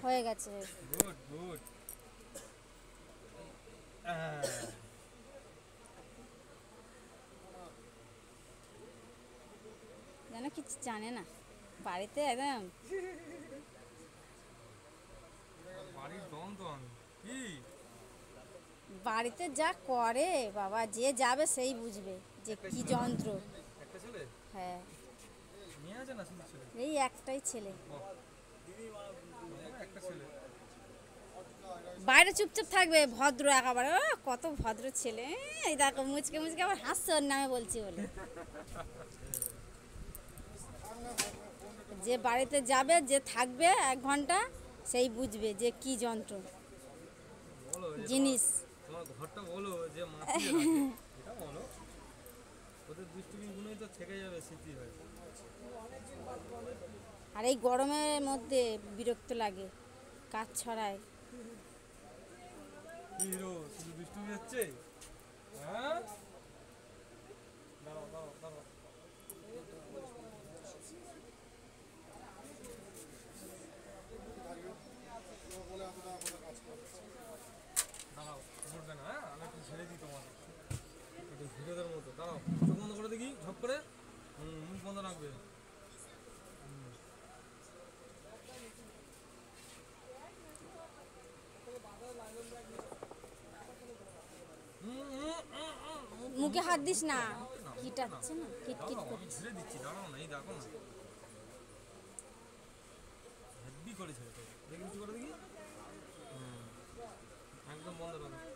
হয়ে গেছে। Good good. যেন কিছু জানে না বাড়িতে একদম। বাড়ির দম তো আমি কি বাড়িতে যা করে বাবা, যে যাবে সেই বুঝবে যে একটাই কি ছেলে না? যন্ত্র। একটা ছেলে হ্যাঁ, মেয়ে আছে না শুধু ছেলে? এই একটাই ছেলে। বাহ, আমার একটা ছেলে। বাইরে চুপচাপ থাকবে, ভদ্র একেবারে। ও, কত ভদ্র ছেলে। এই দেখো মুচকে মুচকে আবার হাসছে ওর নামে বলছি বলে। যে বাড়িতে যাবে, যে থাকবে 1 ঘন্টা, সেই বুঝবে যে কি যন্ত্র বলো যে তোমার জিনিস। তোমার ঘরটা বলো যে মাতিয়ে রাখে, এটা বলো। ওদের দুষ্টুমি গুলোই তো থেকে যাবে স্মৃতি হয়ে। আর এই গরমের মধ্যে বিরক্ত লাগে, কাজ ছড়ায়। হিরো শুধু দুষ্টুমি হচ্ছে। হ্যাঁ, দাঁড়াও দাঁড়াও দাঁড়াও। দাঁড়াও, ঘুরবে না। হ্যাঁ, আমি একটু ছেড়ে দিই তোমাকে, একটু হিরোদের মতো। দাঁড়াও, চোখ বন্ধ করে দেখি ঝপ করে। মুখ বন্ধ রাখবে। মুখে হাত দিস না, দাঁড়াও না, কিটাচ্ছে না, কিটকিট দাঁড়াও, আমি করছে। ছেড়ে দিচ্ছি। দাঁড়াও না, এই দেখো না, হেব্বি করে ছেড়ে তো দেখি, কিছু করে দেখি। একদম বন্ধ রাখো।